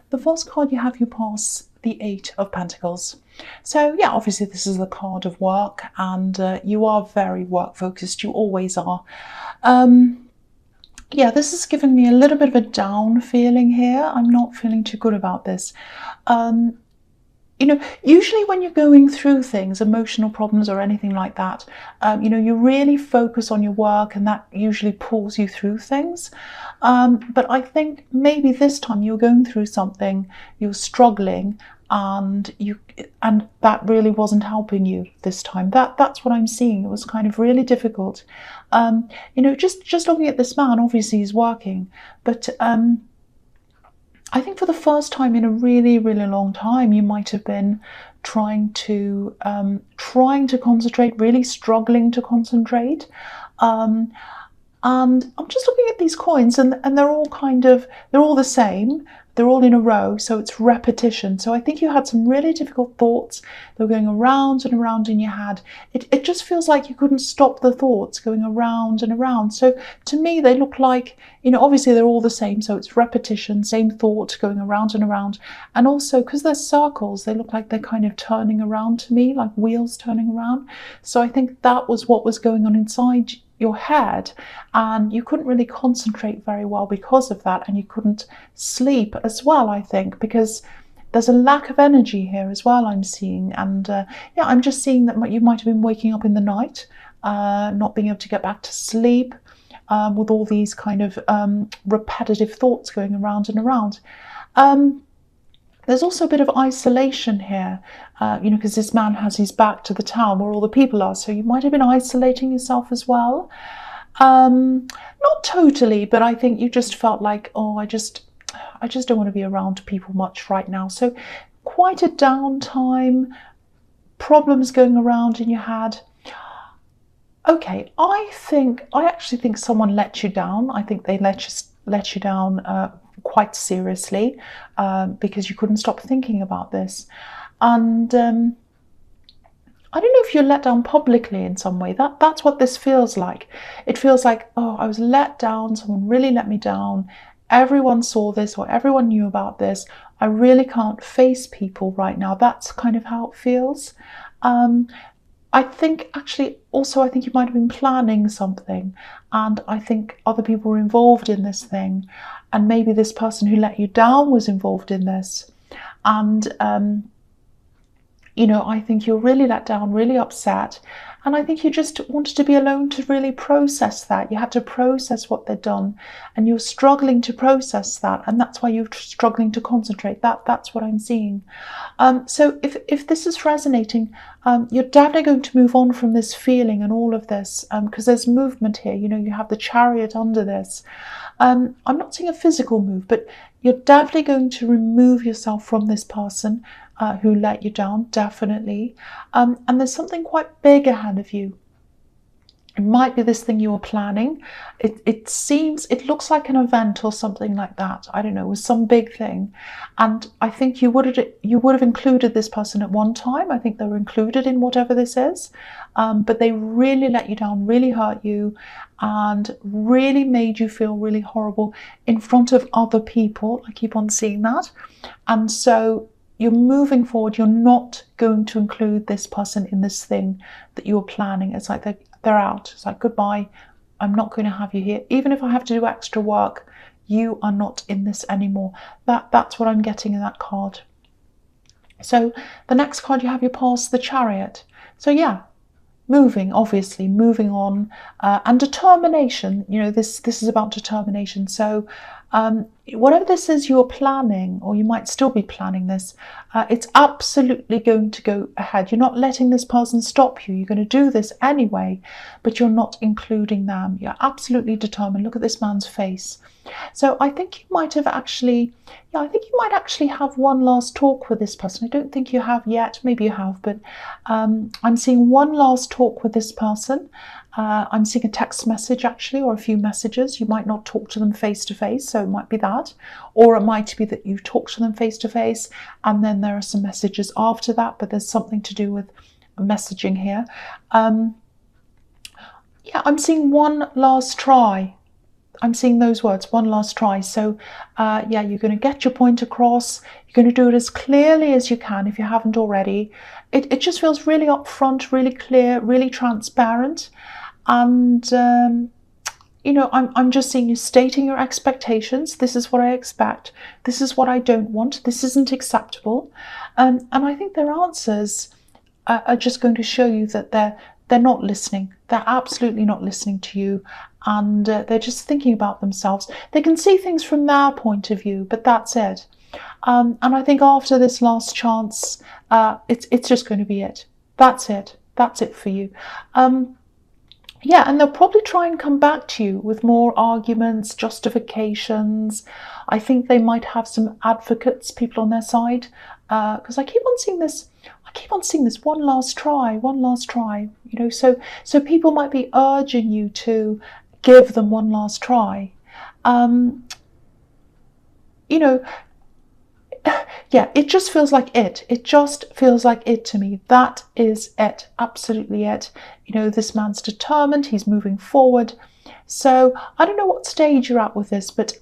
the first card you have, you pass the Eight of Pentacles. So yeah, obviously this is the card of work, and you are very work focused. You always are. Yeah, this is giving me a little bit of a down feeling here. I'm not feeling too good about this. You know, usually when you're going through things, emotional problems or anything like that, you know, you really focus on your work, and that usually pulls you through things. But I think maybe this time you're going through something, you're struggling, and that really wasn't helping you this time. That's what I'm seeing. It was kind of really difficult. You know, just looking at this man, obviously he's working, but I think for the first time in a really, really long time, you might have been trying to concentrate, really struggling to concentrate. And I'm just looking at these coins, and they're all they're all the same. They're all in a row, so it's repetition. So I think you had some really difficult thoughts that were going around and around in your head. It just feels like you couldn't stop the thoughts going around and around. So to me, they look like, you know, obviously they're all the same, so it's repetition, same thought going around and around. And also, because they're circles, they look like they're kind of turning around to me, like wheels turning around. So I think that was what was going on inside your head, and you couldn't really concentrate very well because of that, and you couldn't sleep as well, I think, because there's a lack of energy here as well, I'm seeing. And yeah, I'm just seeing that you might have been waking up in the night, not being able to get back to sleep, with all these kind of repetitive thoughts going around and around. There's also a bit of isolation here, you know, because this man has his back to the town where all the people are. So you might have been isolating yourself as well. Not totally, but I think you just felt like, oh, I just don't want to be around people much right now. So quite a downtime, problems going around in your head. Okay, I actually think someone let you down. I think they let you down quite seriously, because you couldn't stop thinking about this. And I don't know if you're let down publicly in some way. That's what this feels like. It feels like, oh, I was let down, someone really let me down. Everyone saw this, or everyone knew about this. I really can't face people right now. That's kind of how it feels. I think actually also, I think you might have been planning something, and I think other people were involved in this thing, and maybe this person who let you down was involved in this. And you know, I think you're really let down, really upset, and I think you just wanted to be alone to really process that. You had to process what they'd done, and you're struggling to process that, and that's why you're struggling to concentrate. That's what I'm seeing. So if this is resonating, you're definitely going to move on from this feeling and all of this, because there's movement here. You know, you have the Chariot under this. I'm not seeing a physical move, but you're definitely going to remove yourself from this person who let you down, definitely. And there's something quite big ahead of you. It might be this thing you were planning. It looks like an event or something like that. I don't know, it was some big thing. And I think you would have included this person at one time. I think they were included in whatever this is. But they really let you down, really hurt you, and really made you feel really horrible in front of other people. I keep on seeing that. And so you're moving forward. You're not going to include this person in this thing that you're planning. It's like they're out. It's like, goodbye. I'm not going to have you here. Even if I have to do extra work, you are not in this anymore. That's what I'm getting in that card. So the next card you have, you pass the Chariot. So yeah, moving on, and determination. You know, this is about determination. So whatever this is you're planning, or you might still be planning this, it's absolutely going to go ahead. You're not letting this person stop you. You're going to do this anyway, but you're not including them. You're absolutely determined. Look at this man's face. So I think you might actually have one last talk with this person. I don't think you have yet. Maybe you have, but I'm seeing one last talk with this person. I'm seeing a text message actually, or a few messages. You might not talk to them face to face, so it might be that. Or it might be that you talk to them face to face, and then there are some messages after that, but there's something to do with messaging here. Yeah, I'm seeing one last try. I'm seeing those words, one last try. So yeah, you're going to get your point across. You're going to do it as clearly as you can if you haven't already. It just feels really upfront, really clear, really transparent. And, you know, I'm just seeing you stating your expectations. This is what I expect. This is what I don't want. This isn't acceptable. And I think their answers are just going to show you that they're not listening. They're absolutely not listening to you. And they're just thinking about themselves. They can see things from their point of view, but that's it. And I think after this last chance, it's just going to be it. That's it. That's it for you. Yeah, and they'll probably try and come back to you with more arguments, justifications. I think they might have some advocates, people on their side, because I keep on seeing this. I keep on seeing this one last try, one last try. You know, so people might be urging you to give them one last try. You know, yeah, it just feels like it. It just feels like it to me. That is it. Absolutely it. You know, this man's determined. He's moving forward. So I don't know what stage you're at with this, but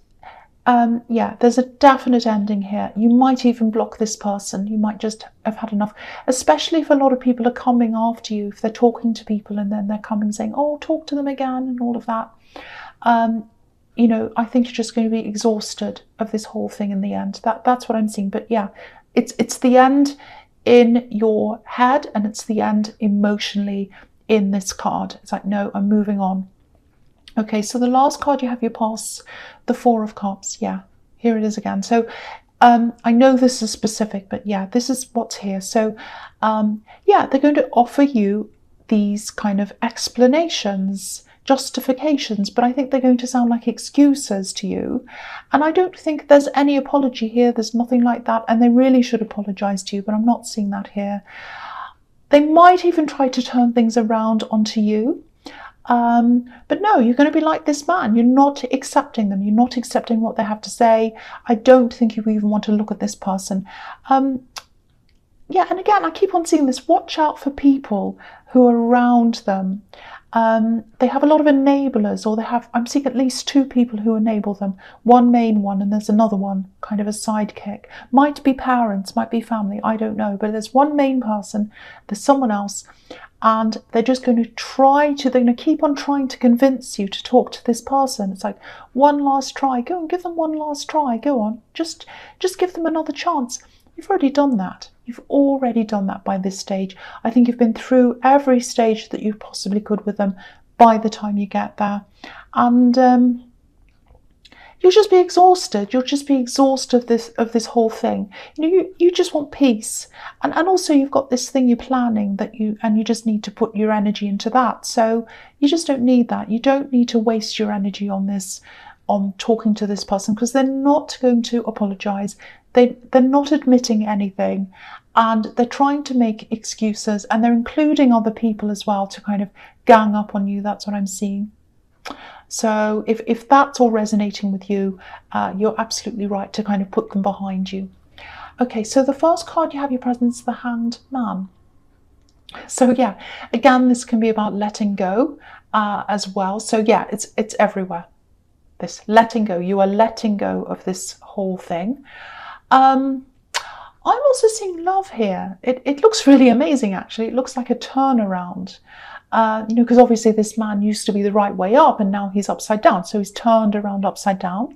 yeah, there's a definite ending here. You might even block this person. You might just have had enough, especially if a lot of people are coming after you, if they're talking to people and then they're coming saying, oh, talk to them again and all of that. You know, I think you're just going to be exhausted of this whole thing in the end. That's what I'm seeing. But yeah, it's the end in your head and it's the end emotionally in this card. It's like, no, I'm moving on. Okay, so the last card you have your pass, the Four of Cups. Yeah, here it is again. So I know this is specific, but yeah, this is what's here. So yeah, they're going to offer you these kind of explanations, justifications, but I think they're going to sound like excuses to you. And I don't think there's any apology here. There's nothing like that. And they really should apologize to you, but I'm not seeing that here. They might even try to turn things around onto you. But no, you're going to be like this man. You're not accepting them. You're not accepting what they have to say. I don't think you even want to look at this person. Yeah, and again, I keep on seeing this. Watch out for people who are around them. They have a lot of enablers, or I'm seeing at least two people who enable them. One main one, and there's another one, kind of a sidekick. Might be parents, might be family, I don't know. But there's one main person, there's someone else, and they're just going to they're going to keep on trying to convince you to talk to this person. It's like, one last try, go and give them one last try, go on. Just give them another chance. You've already done that. You've already done that by this stage. I think you've been through every stage that you possibly could with them by the time you get there. And you'll just be exhausted. You'll just be exhausted of this whole thing. You know, you just want peace. And also you've got this thing you're planning and you just need to put your energy into that. So you just don't need that. You don't need to waste your energy on this, on talking to this person, because they're not going to apologize. They're not admitting anything, and they're trying to make excuses, and they're including other people as well to kind of gang up on you. That's what I'm seeing. So if that's all resonating with you, you're absolutely right to kind of put them behind you. Okay, so the first card you have your presence, the Hanged Man. So yeah, again, this can be about letting go as well. So yeah, it's everywhere. This letting go. You are letting go of this whole thing. I'm also seeing love here. It looks really amazing, actually. It looks like a turnaround. You know, because obviously this man used to be the right way up and now he's upside down. So he's turned around upside down.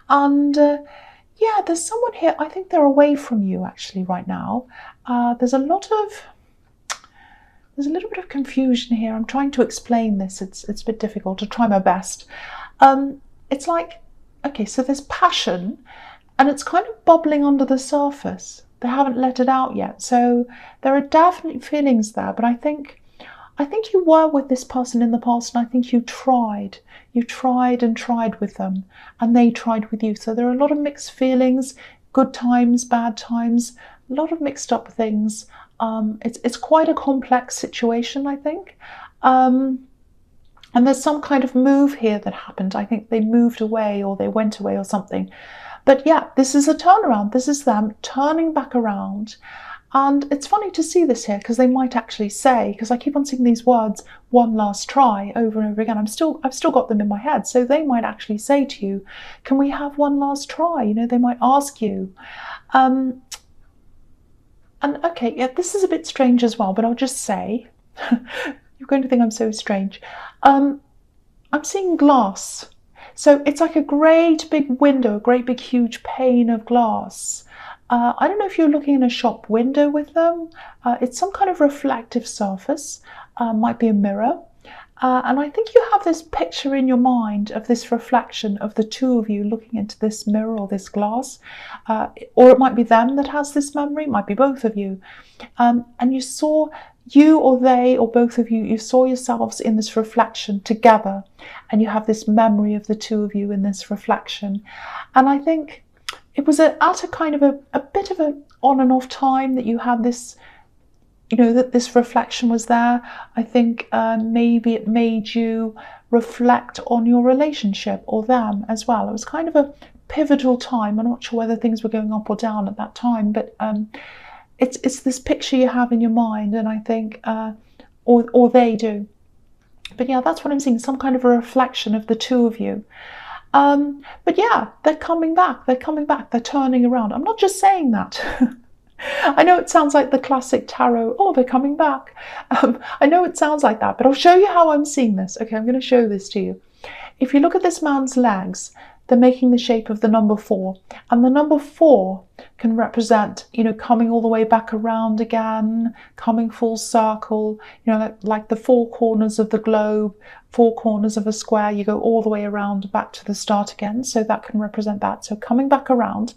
And yeah, there's someone here. I think they're away from you actually right now. There's a little bit of confusion here. I'm trying to explain this. It's a bit difficult. I'll try my best. It's like, okay, so there's passion and it's kind of bubbling under the surface. They haven't let it out yet. So there are definitely feelings there, but I think you were with this person in the past, and I think you tried and tried with them, and they tried with you. So there are a lot of mixed feelings, good times, bad times, a lot of mixed up things. It's quite a complex situation, I think. And there's some kind of move here that happened. I think they moved away or they went away or something. But yeah, this is a turnaround. This is them turning back around. And it's funny to see this here because they might actually say, because I keep on seeing these words, one last try, over and over again. I've still got them in my head. So they might actually say to you, can we have one last try? You know, they might ask you. And okay, yeah, this is a bit strange as well, but I'll just say, you're going to think I'm so strange. I'm seeing glass. So it's like a great big window, a great big huge pane of glass. I don't know if you're looking in a shop window with them. It's some kind of reflective surface, might be a mirror. And I think you have this picture in your mind of this reflection of the two of you looking into this mirror or this glass. Or it might be them that has this memory, it might be both of you. And you saw, you or they or both of you, you saw yourselves in this reflection together, and you have this memory of the two of you in this reflection. And I think it was at a kind of a bit of an on and off time that you had this, you know, that this reflection was there. I think maybe it made you reflect on your relationship or them as well. It was kind of a pivotal time. I'm not sure whether things were going up or down at that time, but it's this picture you have in your mind, and I think, or they do. But yeah, that's what I'm seeing, some kind of a reflection of the two of you. But yeah, they're coming back, they're turning around. I'm not just saying that. I know it sounds like the classic tarot, oh, they're coming back. I know it sounds like that, but I'll show you how I'm seeing this. Okay, I'm going to show this to you. If you look at this man's legs, they're making the shape of the number 4. And the number 4 can represent, you know, coming all the way back around again, coming full circle, you know, like the 4 corners of the globe, 4 corners of a square, you go all the way around back to the start again. So that can represent that. So coming back around.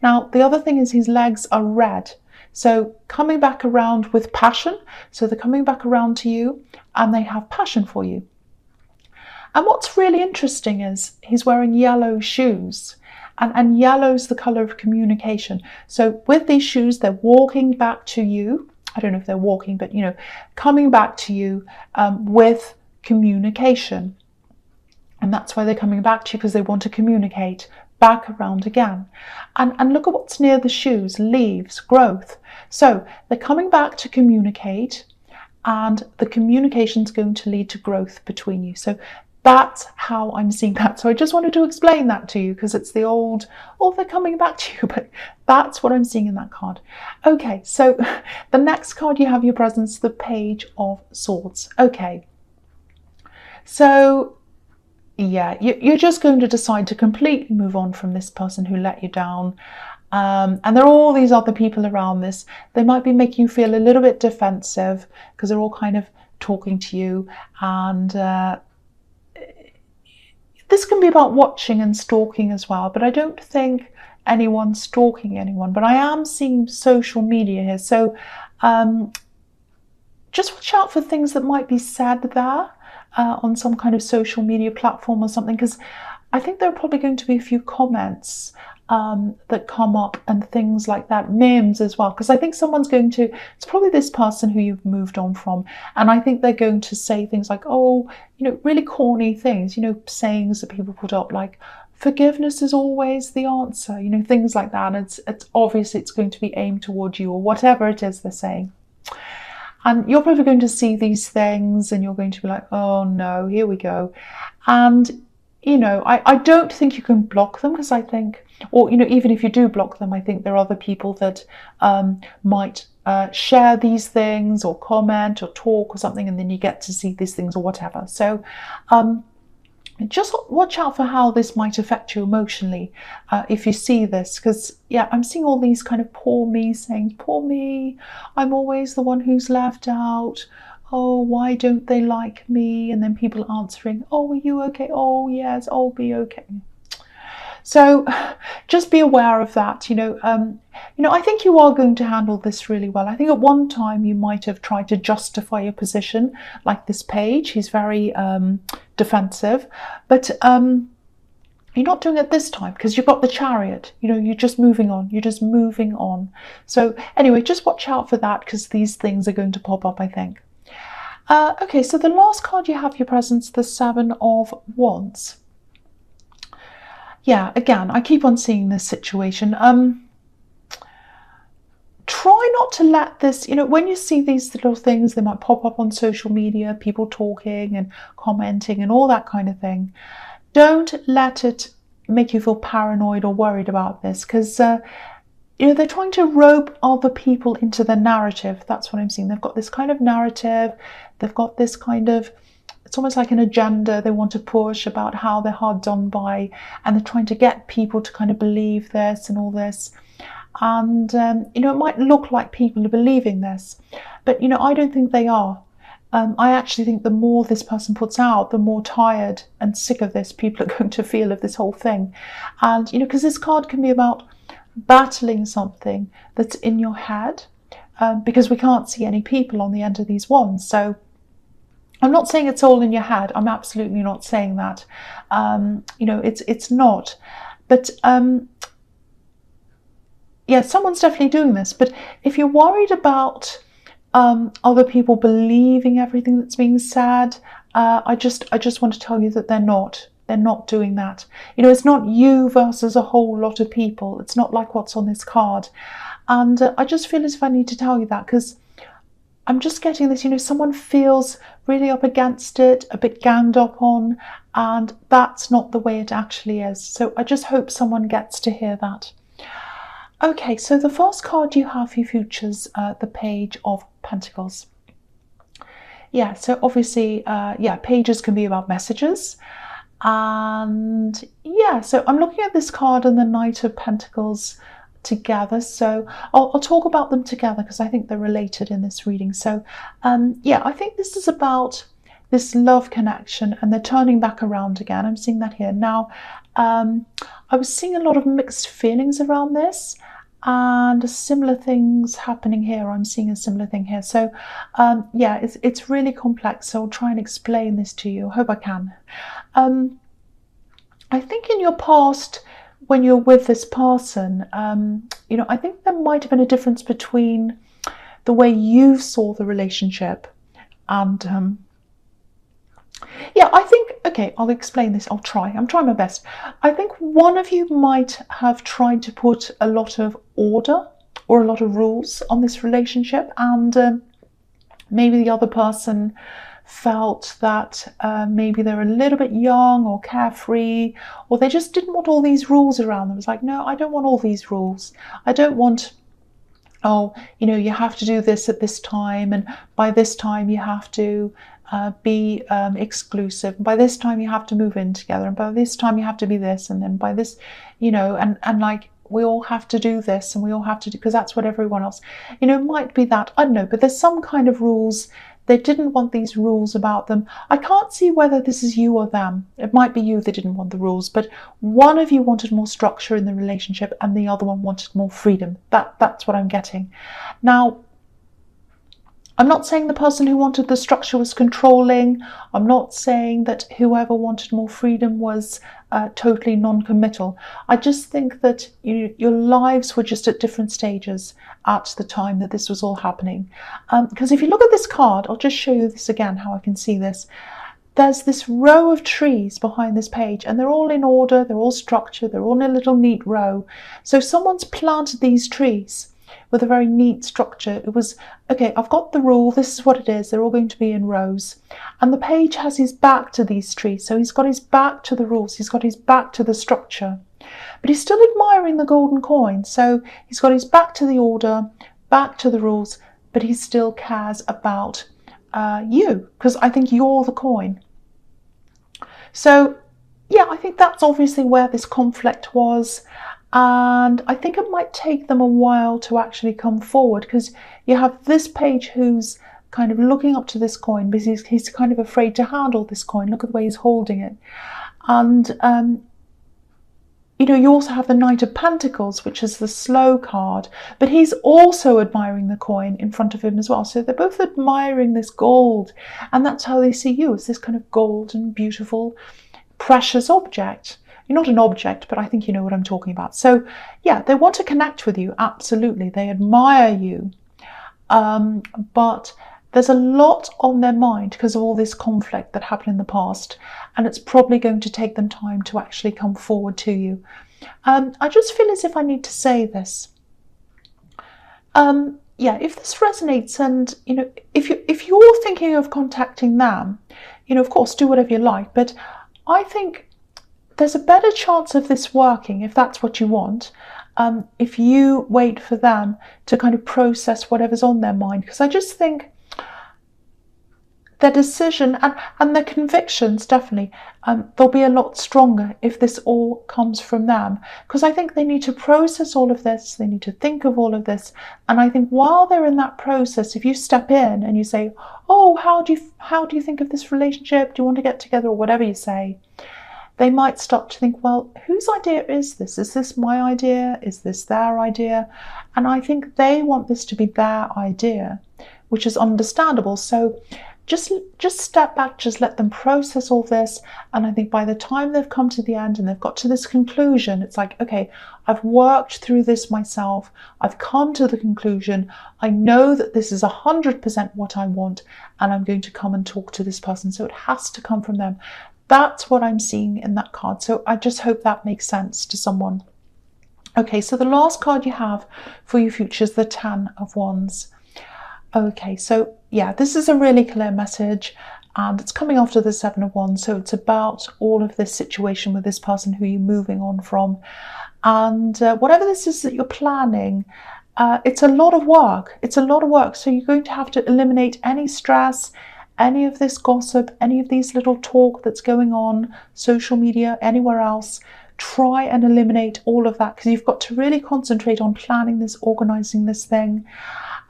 Now, the other thing is his legs are red. So coming back around with passion. So they're coming back around to you and they have passion for you. And what's really interesting is he's wearing yellow shoes, and yellow's the color of communication. So with these shoes, they're walking back to you. I don't know if they're walking, but, you know, coming back to you with communication. And that's why they're coming back to you, because they want to communicate back around again. And look at what's near the shoes, leaves, growth. So they're coming back to communicate, and the communication is going to lead to growth between you. So that's how I'm seeing that. So I just wanted to explain that to you, because it's the old, oh, they're coming back to you, but that's what I'm seeing in that card. Okay, so the next card you have your presence, the Page of Swords. Okay, so yeah, you're just going to decide to completely move on from this person who let you down. And there are all these other people around this. They might be making you feel a little bit defensive because they're all kind of talking to you, and this can be about watching and stalking as well, but I don't think anyone's stalking anyone. But I am seeing social media here, so just watch out for things that might be said there on some kind of social media platform or something, because I think there are probably going to be a few comments that come up and things like that, memes as well, because I think someone's going to, it's probably this person who you've moved on from, and I think they're going to say things like, oh, you know, really corny things, you know, sayings that people put up like, forgiveness is always the answer, you know, things like that. And it's obviously it's going to be aimed towards you, or whatever it is they're saying. And you're probably going to see these things and you're going to be like, oh no, here we go. And, you know, I don't think you can block them, because I think, or, you know, even if you do block them, I think there are other people that might share these things or comment or talk or something, and then you get to see these things or whatever. So just watch out for how this might affect you emotionally if you see this, because yeah, I'm seeing all these kind of poor me saying, poor me, I'm always the one who's left out. Oh, why don't they like me? And then people answering, oh, are you okay? Oh, yes, I'll be okay. So just be aware of that. You know, I think you are going to handle this really well. I think at one time you might have tried to justify your position, like this page. He's very defensive, but you're not doing it this time, because you've got the Chariot. You know, you're just moving on. You're just moving on. So anyway, just watch out for that, because these things are going to pop up, I think. Okay, so the last card you have your presence, the Seven of Wands. Yeah, again, I keep on seeing this situation. try not to let this, when you see these little things, they might pop up on social media, people talking and commenting and all that kind of thing. Don't let it make you feel paranoid or worried about this, because they're trying to rope other people into the narrative. That's what I'm seeing. They've got this kind of narrative. They've got this kind of, it's almost like an agenda they want to push about how they're hard done by, and they're trying to get people to kind of believe this and all this. And, it might look like people are believing this, but, I don't think they are. I actually think the more this person puts out, the more tired and sick of this people are going to feel of this whole thing. And, because this card can be about battling something that's in your head, because we can't see any people on the end of these wands. So I'm not saying it's all in your head. I'm absolutely not saying that. It's not. But yeah, someone's definitely doing this. But if you're worried about other people believing everything that's being said, I just want to tell you that they're not. They're not doing that. It's not you versus a whole lot of people. It's not like what's on this card. And I just feel as if I need to tell you that, because I'm just getting this, someone feels really up against it, a bit ganged up on, and that's not the way it actually is. So I just hope someone gets to hear that. Okay, so the first card you have for your futures, the Page of Pentacles. Yeah, so obviously, pages can be about messages. And yeah, so I'm looking at this card and the Knight of Pentacles together. So I'll talk about them together because I think they're related in this reading. So I think this is about this love connection, and they're turning back around again. I'm seeing that here. Now, I was seeing a lot of mixed feelings around this, and similar things happening here. I'm seeing a similar thing here. So it's really complex. So I'll try and explain this to you. I hope I can. I think in your past, when you're with this person, I think there might have been a difference between the way you saw the relationship and I think, okay, I'll explain this. I'm trying my best. I think one of you might have tried to put a lot of order or a lot of rules on this relationship, and maybe the other person felt that maybe they're a little bit young or carefree, or they just didn't want all these rules around them. It's like, no, I don't want all these rules. I don't want, you have to do this at this time, and by this time you have to be exclusive. By this time you have to move in together, and by this time you have to be this, and then by this, and like we all have to do this, and we all have to do, because that's what everyone else, might be that, I don't know, but there's some kind of rules. They didn't want these rules about them. I can't see whether this is you or them. It might be you that didn't want the rules, but one of you wanted more structure in the relationship and the other one wanted more freedom. That's what I'm getting. Now, I'm not saying the person who wanted the structure was controlling. I'm not saying that whoever wanted more freedom was totally non-committal. I just think that your lives were just at different stages at the time that this was all happening. Because if you look at this card, I'll just show you this again, how I can see this. There's this row of trees behind this page, and they're all in order, they're all structured, they're all in a little neat row. So someone's planted these trees with a very neat structure. It was, okay, I've got the rule, this is what it is, they're all going to be in rows. And the page has his back to these trees, so he's got his back to the rules, he's got his back to the structure. But he's still admiring the golden coin, so he's got his back to the order, back to the rules, but he still cares about you, because I think you're the coin. So, yeah, I think that's obviously where this conflict was. And I think it might take them a while to actually come forward, because you have this page who's kind of looking up to this coin, because he's kind of afraid to handle this coin. Look at the way he's holding it. And, you also have the Knight of Pentacles, which is the slow card, but he's also admiring the coin in front of him as well. So they're both admiring this gold, and that's how they see you, as this kind of golden, beautiful, precious object. You're not an object, but I think you know what I'm talking about. So yeah, they want to connect with you, absolutely. They admire you, but there's a lot on their mind because of all this conflict that happened in the past, and it's probably going to take them time to actually come forward to you. I just feel as if I need to say this. Yeah, if this resonates, and if you're thinking of contacting them, of course, do whatever you like. But I think there's a better chance of this working if that's what you want. If you wait for them to kind of process whatever's on their mind, because I just think their decision and their convictions, definitely, they'll be a lot stronger if this all comes from them, because I think they need to process all of this, they need to think of all of this. And I think while they're in that process, if you step in and you say, oh, how do you think of this relationship, do you want to get together, or whatever you say, they might start to think, well, whose idea is this? Is this my idea? Is this their idea? And I think they want this to be their idea, which is understandable. So just step back, just let them process all this. And I think by the time they've come to the end and they've got to this conclusion, it's like, okay, I've worked through this myself. I've come to the conclusion. I know that this is 100% what I want, and I'm going to come and talk to this person. So it has to come from them. That's what I'm seeing in that card. So I just hope that makes sense to someone. Okay, so the last card you have for your future is the Ten of Wands. Okay, so yeah, this is a really clear message, and it's coming after the Seven of Wands. So it's about all of this situation with this person who you're moving on from. And whatever this is that you're planning, it's a lot of work. It's a lot of work. So you're going to have to eliminate any stress, any of this gossip, any of these little talk that's going on, social media, anywhere else. Try and eliminate all of that, because you've got to really concentrate on planning this, organizing this thing.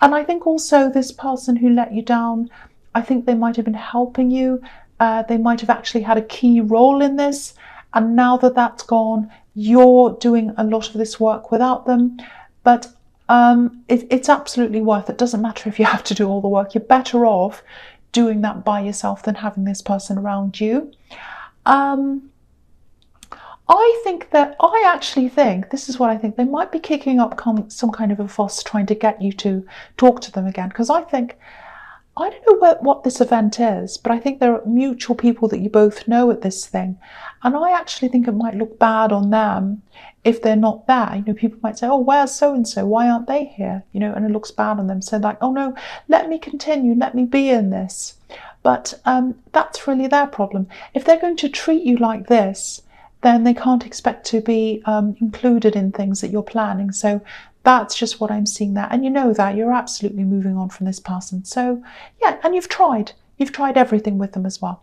And I think also this person who let you down, I think they might have been helping you. They might have actually had a key role in this. And now that that's gone, you're doing a lot of this work without them. But it's absolutely worth it. It doesn't matter if you have to do all the work. You're better off doing that by yourself than having this person around you. I actually think, this is what I think, they might be kicking up some kind of a fuss trying to get you to talk to them again. Because I don't know what this event is, but I think there are mutual people that you both know at this thing. And I actually think it might look bad on them if they're not there. People might say, oh, where's so-and-so? Why aren't they here? And it looks bad on them. So like, oh no, let me continue, let me be in this. But that's really their problem. If they're going to treat you like this, then they can't expect to be included in things that you're planning. So that's just what I'm seeing there. And you know that you're absolutely moving on from this person. So yeah, and you've tried everything with them as well.